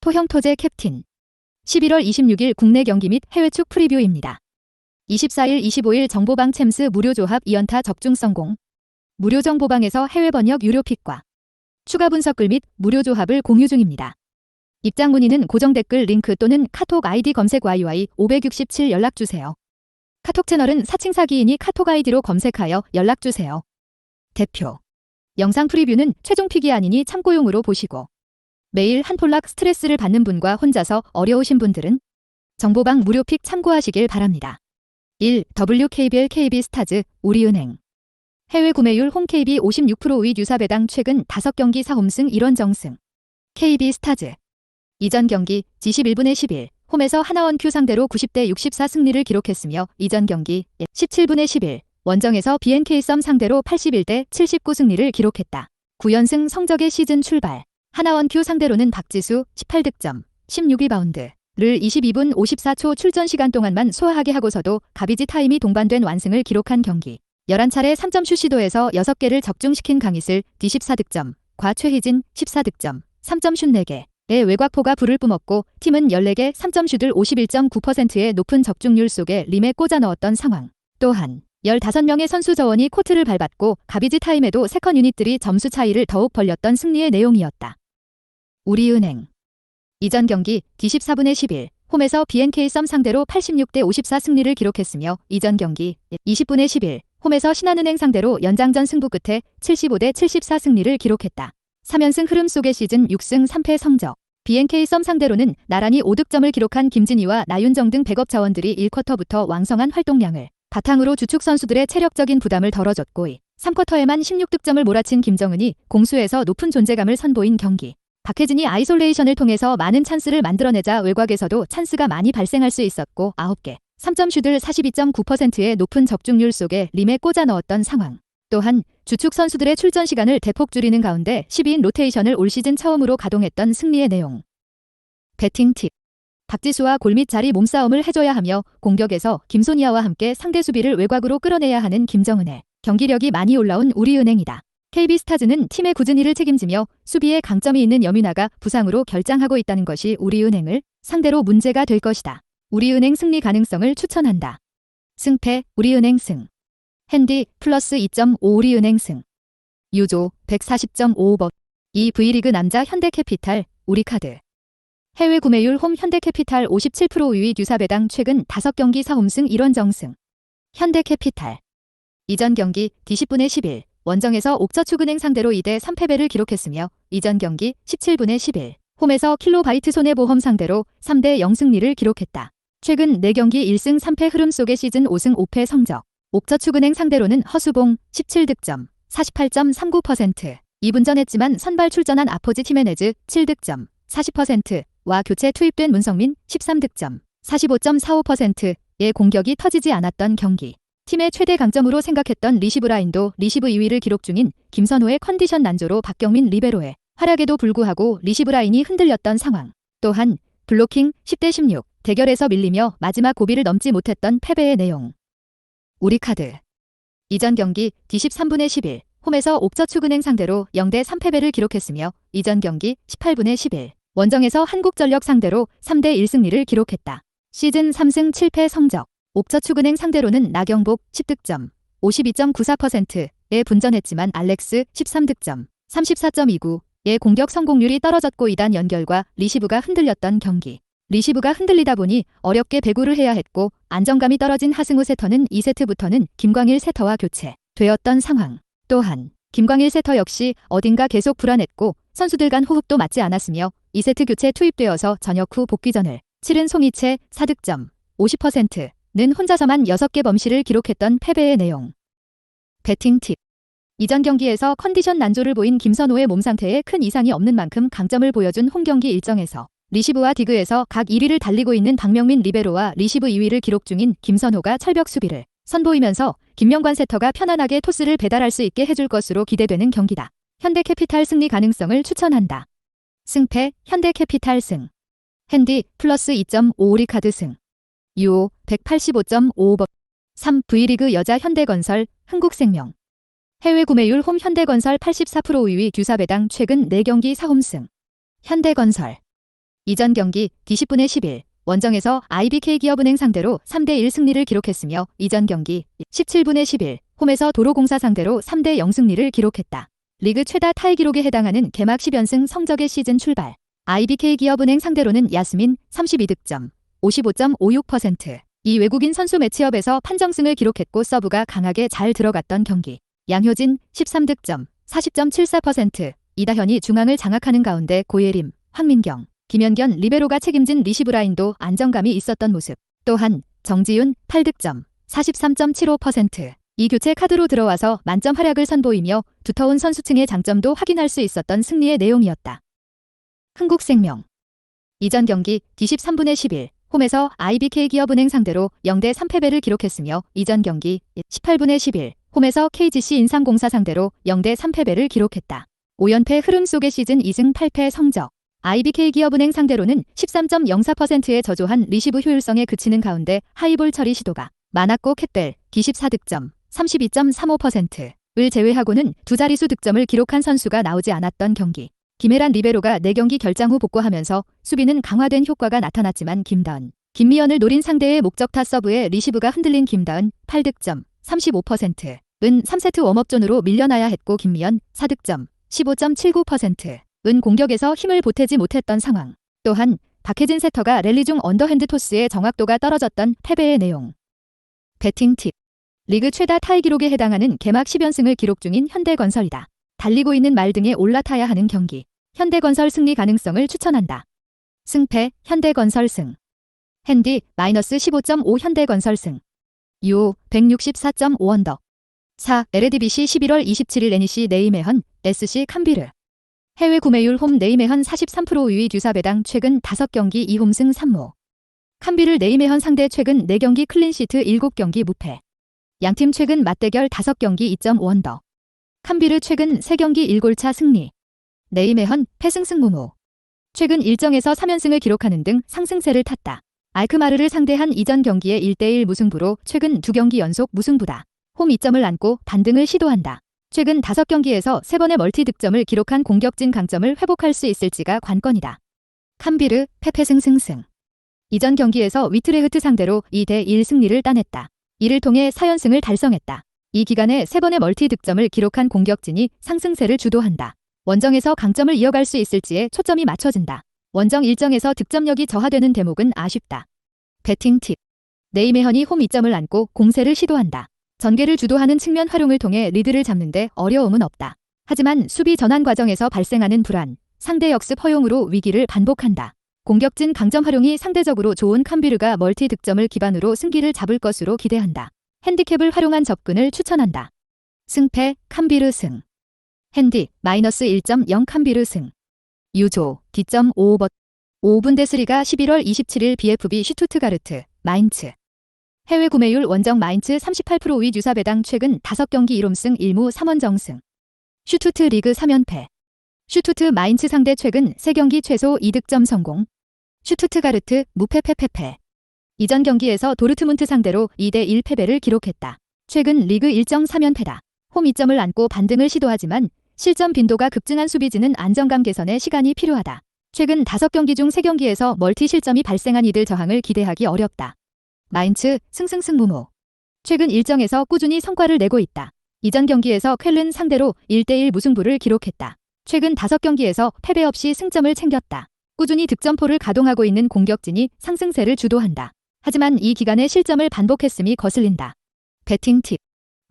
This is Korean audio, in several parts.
토형토제 캡틴 11월 26일 국내 경기 및 해외 축 프리뷰입니다. 24일, 25일 정보방 챔스 무료 조합 2연타 적중성 공 무료 정보방에서 해외 번역 유료 픽과 추가 분석글 및 무료 조합을 공유 중입니다. 입장 문의는 고정 댓글 링크 또는 카톡 아이디 검색 YY567 연락주세요. 카톡 채널은 사칭사기인이 카톡 아이디로 검색하여 연락주세요. 대표 영상 프리뷰는 최종 픽이 아니니 참고용으로 보시고 매일 한 폴락 스트레스를 받는 분과 혼자서 어려우신 분들은 정보방 무료 픽 참고하시길 바랍니다. 1. WKBL KB스타즈 우리은행 해외 구매율 홈 KB 56%의 유사배당 최근 5경기 4홈승 1원 정승 KB스타즈 이전 경기 G11분의 11 홈에서 하나원 큐 상대로 90대 64 승리를 기록했으며 이전 경기 17분의 11 원정에서 BNK 썸 상대로 81대 79 승리를 기록했다. 9연승 성적의 시즌 출발 하나원 큐 상대로는 박지수 18득점 16리바운드를 22분 54초 출전 시간 동안만 소화하게 하고서도 가비지 타임이 동반된 완승을 기록한 경기 11차례 3점슛 시도에서 6개를 적중시킨 강희슬 D14득점 과 최희진 14득점 3점슛 4개의 외곽포가 불을 뿜었고 팀은 14개 3점슛을 51.9%의 높은 적중률 속에 림에 꽂아 넣었던 상황. 또한 15명의 선수 저원이 코트를 밟았고 가비지 타임에도 세컨 유닛들이 점수 차이를 더욱 벌렸던 승리의 내용이었다. 우리은행 이전 경기 D14분의 11 홈에서 BNK 썸 상대로 86대 54 승리를 기록했으며 이전 경기 20분의 11 홈에서 신한은행 상대로 연장전 승부 끝에 75대 74 승리를 기록했다. 3연승 흐름 속의 시즌 6승 3패 성적 BNK 썸 상대로는 나란히 5득점을 기록한 김진희와 나윤정 등 백업 자원들이 1쿼터부터 왕성한 활동량을 바탕으로 주축 선수들의 체력적인 부담을 덜어줬고 3쿼터에만 16득점을 몰아친 김정은이 공수에서 높은 존재감을 선보인 경기 박혜진이 아이솔레이션을 통해서 많은 찬스를 만들어내자 외곽에서도 찬스가 많이 발생할 수 있었고 9개 3점슛을 42.9%의 높은 적중률 속에 림에 꽂아 넣었던 상황. 또한 주축 선수들의 출전 시간을 대폭 줄이는 가운데 12인 로테이션을 올 시즌 처음으로 가동했던 승리의 내용. 배팅 팁. 박지수와 골밑 자리 몸싸움을 해줘야 하며 공격에서 김소니아와 함께 상대 수비를 외곽으로 끌어내야 하는 김정은의 경기력이 많이 올라온 우리은행이다. KB스타즈는 팀의 굳은 일을 책임지며 수비에 강점이 있는 여민아가 부상으로 결장하고 있다는 것이 우리은행을 상대로 문제가 될 것이다. 우리은행 승리 가능성을 추천한다. 승패 우리은행 승. 핸디 플러스 2.5 우리은행 승. 유조 140.55법. 2 V리그 남자 현대캐피탈 우리카드. 해외 구매율 홈 현대캐피탈 57% 우위 유사배당 최근 5경기 4홈승 1원 정승. 현대캐피탈. 이전 경기 D10분의 11 원정에서 옥저축은행 상대로 2대 3패배를 기록했으며 이전 경기 17분의 11 홈에서 킬로바이트 손해보험 상대로 3대 0 승리를 기록했다. 최근 4경기 1승 3패 흐름 속의 시즌 5승 5패 성적 옥저축은행 상대로는 허수봉 17득점 48.39% 2분전했지만 선발 출전한 아포지 티메네즈 7득점 40%와 교체 투입된 문성민 13득점 45.45%의 공격이 터지지 않았던 경기. 팀의 최대 강점으로 생각했던 리시브 라인도 리시브 2위를 기록 중인 김선호의 컨디션 난조로 박경민 리베로의 활약에도 불구하고 리시브 라인이 흔들렸던 상황. 또한 블로킹 10대 16 대결에서 밀리며 마지막 고비를 넘지 못했던 패배의 내용. 우리카드. 이전 경기 D13분의 11 홈에서 옥저축은행 상대로 0대 3패배를 기록했으며 이전 경기 18분의 11 원정에서 한국전력 상대로 3대 1승리를 기록했다. 시즌 3승 7패 성적 옥저축은행 상대로는 나경복 10득점 52.94%에 분전했지만 알렉스 13득점 34.29의 공격 성공률이 떨어졌고 2단 연결과 리시브가 흔들렸던 경기. 리시브가 흔들리다 보니 어렵게 배구를 해야 했고 안정감이 떨어진 하승우 세터는 2세트부터는 김광일 세터와 교체되었던 상황. 또한 김광일 세터 역시 어딘가 계속 불안했고 선수들 간 호흡도 맞지 않았으며 2세트 교체 투입되어서 저녁 후 복귀전을 치른 송이채 4득점 50%는 혼자서만 6개 범실을 기록했던 패배의 내용. 배팅 팁. 이전 경기에서 컨디션 난조를 보인 김선호의 몸 상태에 큰 이상이 없는 만큼 강점을 보여준 홈경기 일정에서 리시브와 디그에서 각 1위를 달리고 있는 박명민 리베로와 리시브 2위를 기록 중인 김선호가 철벽 수비를 선보이면서 김명관 세터가 편안하게 토스를 배달할 수 있게 해줄 것으로 기대되는 경기다. 현대캐피탈 승리 가능성을 추천한다. 승패 현대캐피탈 승. 핸디 플러스 2.5 우리카드 승. 유오 185.55법. 3 V리그 여자 현대건설 흥국생명. 해외 구매율 홈 현대건설 84% 5위 규사배당 최근 4경기 4홈승. 현대건설. 이전 경기 D10분의 11 원정에서 IBK기업은행 상대로 3대1 승리를 기록했으며 이전 경기 17분의 11 홈에서 도로공사 상대로 3대0 승리를 기록했다. 리그 최다 타이 기록에 해당하는 개막 10연승 성적의 시즌 출발. IBK기업은행 상대로는 야스민 32득점, 55.56%. 이 외국인 선수 매치업에서 판정승을 기록했고 서브가 강하게 잘 들어갔던 경기. 양효진 13득점, 40.74%. 이다현이 중앙을 장악하는 가운데 고예림, 황민경, 김연견 리베로가 책임진 리시브 라인도 안정감이 있었던 모습. 또한 정지윤 8득점, 43.75%. 이 교체 카드로 들어와서 만점 활약을 선보이며 두터운 선수층의 장점도 확인할 수 있었던 승리의 내용이었다. 흥국생명. 이전 경기 D13분의 11 홈에서 IBK기업은행 상대로 0대3 패배를 기록했으며 이전 경기 18분의 11 홈에서 KGC 인삼공사 상대로 0대3 패배를 기록했다. 5연패 흐름 속의 시즌 2승 8패 성적. IBK기업은행 상대로는 13.04%의 저조한 리시브 효율성에 그치는 가운데 하이볼 처리 시도가 많았고 캣벨 24득점, 32.35%를 제외하고는 두 자릿수 득점을 기록한 선수가 나오지 않았던 경기. 김혜란 리베로가 4경기 결장 후 복구하면서 수비는 강화된 효과가 나타났지만 김다은, 김미연을 노린 상대의 목적타 서브에 리시브가 흔들린 김다은 8득점, 35%은 3세트 웜업존으로 밀려나야 했고 김미연 4득점, 15.79%은 공격에서 힘을 보태지 못했던 상황. 또한 박혜진 세터가 랠리 중 언더핸드 토스의 정확도가 떨어졌던 패배의 내용. 배팅 팁. 리그 최다 타이 기록에 해당하는 개막 10연승을 기록 중인 현대건설이다. 달리고 있는 말 등에 올라타야 하는 경기. 현대건설 승리 가능성을 추천한다. 승패 현대건설 승. 핸디 마이너스 15.5 현대건설 승. 유 164.5 언더. 4. LADBC 11월 27일 NEC 네이메헌 SC 캄비르. 해외 구매율 홈 네이메헌 43% 5위 규사배당 최근 5경기 2홈승 3무. 캄비르 네이메헌 상대 최근 4경기 클린시트 7경기 무패. 양팀 최근 맞대결 5경기 2.5 언더. 캄비르 최근 3경기 1골차 승리. 네이메헌 패승승 무무. 최근 일정에서 3연승을 기록하는 등 상승세를 탔다. 알크마르를 상대한 이전 경기의 1대1 무승부로 최근 2경기 연속 무승부다. 홈 2점을 안고 반등을 시도한다. 최근 5경기에서 3번의 멀티 득점을 기록한 공격진 강점을 회복할 수 있을지가 관건이다. 캄비르 패패승승승. 이전 경기에서 위트레흐트 상대로 2대1 승리를 따냈다. 이를 통해 4연승을 달성했다. 이 기간에 3번의 멀티 득점을 기록한 공격진이 상승세를 주도한다. 원정에서 강점을 이어갈 수 있을지에 초점이 맞춰진다. 원정 일정에서 득점력이 저하되는 대목은 아쉽다. 배팅 팁. 네이메헌이 홈 2점을 안고 공세를 시도한다. 전개를 주도하는 측면 활용을 통해 리드를 잡는 데 어려움은 없다. 하지만 수비 전환 과정에서 발생하는 불안, 상대 역습 허용으로 위기를 반복한다. 공격진 강점 활용이 상대적으로 좋은 캄비르가 멀티 득점을 기반으로 승기를 잡을 것으로 기대한다. 핸디캡을 활용한 접근을 추천한다. 승패 캄비르 승. 핸디 마이너스 1.0 캄비르 승. 유조 D.55 5분데스리가 11월 27일 BFB 슈투트가르트 마인츠. 해외 구매율 원정 마인츠 38% 5위 규사배당 최근 5경기 1홈승 1무 3원정승. 슈투트 리그 3연패. 슈투트 마인츠 상대 최근 3경기 최소 2득점 성공. 슈투트가르트 무패 패패패. 이전 경기에서 도르트문트 상대로 2대1 패배를 기록했다. 최근 리그 일정 3연패다. 홈 2점을 안고 반등을 시도하지만 실점 빈도가 급증한 수비진은 안정감 개선에 시간이 필요하다. 최근 5경기 중 3경기에서 멀티 실점이 발생한 이들 저항을 기대하기 어렵다. 마인츠 승승승 무무. 최근 일정에서 꾸준히 성과를 내고 있다. 이전 경기에서 쾰른 상대로 1대1 무승부를 기록했다. 최근 5경기에서 패배 없이 승점을 챙겼다. 꾸준히 득점포를 가동하고 있는 공격진이 상승세를 주도한다. 하지만 이 기간에 실점을 반복했음이 거슬린다. 배팅 팁.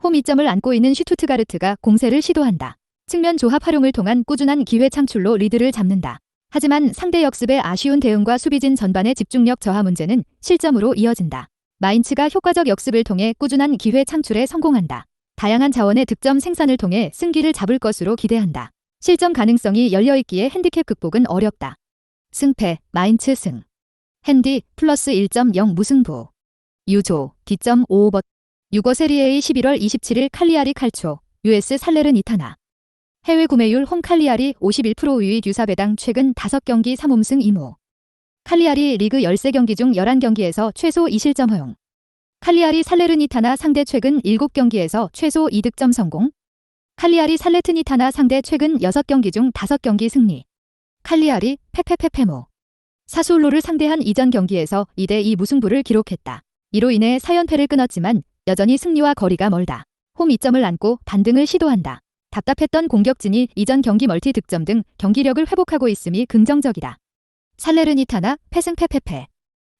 홈 2점을 안고 있는 슈투트가르트가 공세를 시도한다. 측면 조합 활용을 통한 꾸준한 기회 창출로 리드를 잡는다. 하지만 상대 역습의 아쉬운 대응과 수비진 전반의 집중력 저하 문제는 실점으로 이어진다. 마인츠가 효과적 역습을 통해 꾸준한 기회 창출에 성공한다. 다양한 자원의 득점 생산을 통해 승기를 잡을 것으로 기대한다. 실점 가능성이 열려있기에 핸디캡 극복은 어렵다. 승패 마인츠 승. 핸디 플러스 1.0 무승부. 유조 D.55 유거 세리에A 11월 27일 칼리아리 칼초 US 살레르니타나. 해외 구매율 홈 칼리아리 51% 5위 규사배당 최근 5경기 3홈승 2무. 칼리아리 리그 13경기 중 11경기에서 최소 2실점 허용. 칼리아리 살레르니타나 상대 최근 7경기에서 최소 2득점 성공. 칼리아리 살레트니타나 상대 최근 6경기 중 5경기 승리. 칼리아리 페페페페모. 사수올로를 상대한 이전 경기에서 2대2 무승부를 기록했다. 이로 인해 4연패를 끊었지만 여전히 승리와 거리가 멀다. 홈 2점을 안고 반등을 시도한다. 답답했던 공격진이 이전 경기 멀티 득점 등 경기력을 회복하고 있음이 긍정적이다. 살레르니타나 패승패페페.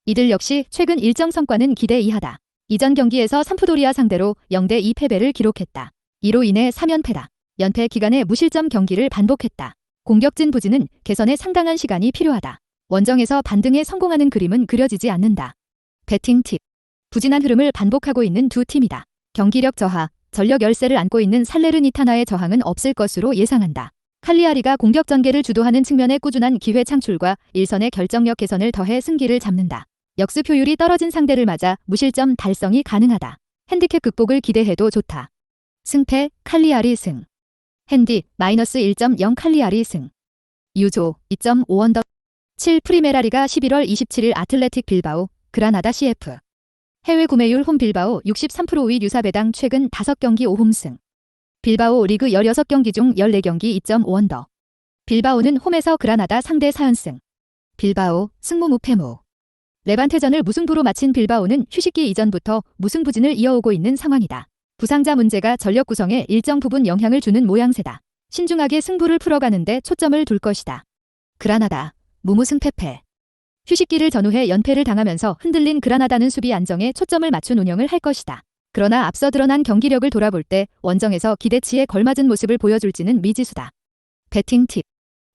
이들 역시 최근 일정 성과는 기대 이하다. 이전 경기에서 삼프도리아 상대로 0대2 패배를 기록했다. 이로 인해 3연패다. 연패 기간에 무실점 경기를 반복했다. 공격진 부진은 개선에 상당한 시간이 필요하다. 원정에서 반등에 성공하는 그림은 그려지지 않는다. 배팅 팁. 부진한 흐름을 반복하고 있는 두 팀이다. 경기력 저하, 전력 열세를 안고 있는 살레르니타나의 저항은 없을 것으로 예상한다. 칼리아리가 공격 전개를 주도하는 측면의 꾸준한 기회 창출과 일선의 결정력 개선을 더해 승기를 잡는다. 역습 효율이 떨어진 상대를 맞아 무실점 달성이 가능하다. 핸디캡 극복을 기대해도 좋다. 승패 칼리아리 승. 핸디 -1.0 칼리아리 승. 유조 2.5 언더. 7 프리메라리가 11월 27일 아틀레틱 빌바오 그라나다 CF. 해외 구매율 홈 빌바오 63%의 유사배당 최근 5경기 5홈승. 빌바오 리그 16경기 중 14경기 2.5 언더. 빌바오는 홈에서 그라나다 상대 4연승. 빌바오 승무 무패무. 레반테전을 무승부로 마친 빌바오는 휴식기 이전부터 무승부진을 이어오고 있는 상황이다. 부상자 문제가 전력 구성에 일정 부분 영향을 주는 모양새다. 신중하게 승부를 풀어가는데 초점을 둘 것이다. 그라나다 무무승패패. 휴식기를 전후해 연패를 당하면서 흔들린 그라나다는 수비 안정에 초점을 맞춘 운영을 할 것이다. 그러나 앞서 드러난 경기력을 돌아볼 때 원정에서 기대치에 걸맞은 모습을 보여줄지는 미지수다. 배팅 팁.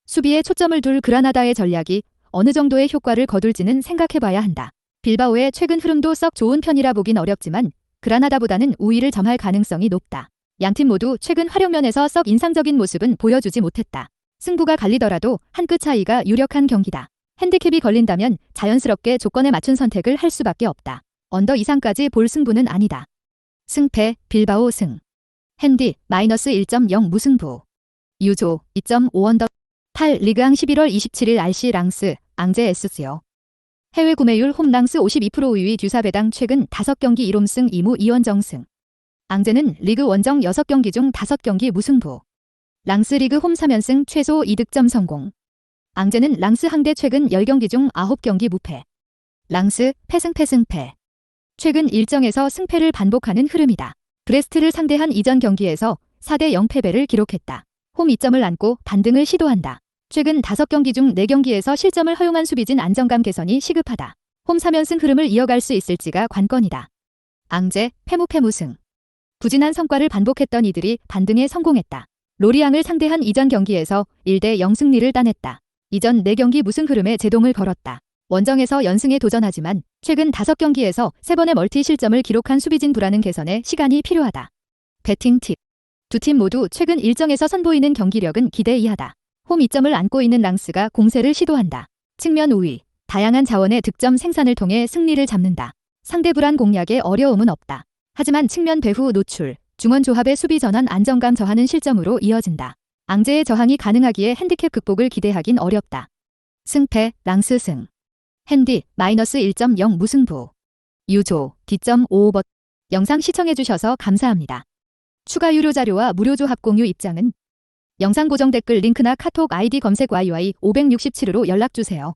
수비에 초점을 둘 그라나다의 전략이 어느 정도의 효과를 거둘지는 생각해봐야 한다. 빌바오의 최근 흐름도 썩 좋은 편이라 보긴 어렵지만 그라나다보다는 우위를 점할 가능성이 높다. 양팀 모두 최근 활용면에서 썩 인상적인 모습은 보여주지 못했다. 승부가 갈리더라도 한 끗 차이가 유력한 경기다. 핸디캡이 걸린다면 자연스럽게 조건에 맞춘 선택을 할 수밖에 없다. 언더 이상까지 볼 승부는 아니다. 승패 빌바오 승. 핸디 -1.0 무승부. 유조 2.5 언더. 8 리그앙 11월 27일 RC 랑스 앙제 에스스요. 해외 구매율 홈 랑스 52% 우위 유사배당 최근 5경기 1홈승 2무 2원정승. 앙제는 리그 원정 6경기 중 5경기 무승부. 랑스 리그 홈 3연승 최소 2득점 성공. 앙제는 랑스 항대 최근 10경기 중 9경기 무패. 랑스 패승패. 최근 일정에서 승패를 반복하는 흐름이다. 브레스트를 상대한 이전 경기에서 4대0 패배를 기록했다. 홈 2점을 안고 반등을 시도한다. 최근 5경기 중 4경기에서 실점을 허용한 수비진 안정감 개선이 시급하다. 홈 3연승 흐름을 이어갈 수 있을지가 관건이다. 앙제 패무승. 부진한 성과를 반복했던 이들이 반등에 성공했다. 로리앙을 상대한 이전 경기에서 1대0 승리를 따냈다. 이전 4경기 무승 흐름에 제동을 걸었다. 원정에서 연승에 도전하지만 최근 5경기에서 3번의 멀티 실점을 기록한 수비진 불안은 개선에 시간이 필요하다. 배팅 팁. 두 팀 모두 최근 일정에서 선보이는 경기력은 기대 이하다. 홈 2점을 안고 있는 랑스가 공세를 시도한다. 측면 우위, 다양한 자원의 득점 생산을 통해 승리를 잡는다. 상대 불안 공략에 어려움은 없다. 하지만 측면 배후 노출, 중원 조합의 수비 전환 안정감 저하는 실점으로 이어진다. 앙제의 저항이 가능하기에 핸디캡 극복을 기대하긴 어렵다. 승패 랑스 승. 핸디 -1.0 무승부. 유조 D.5 영상 시청해주셔서 감사합니다. 추가 유료 자료와 무료 조합 공유 입장은 영상 고정 댓글 링크나 카톡 아이디 검색 YY567으로 연락주세요.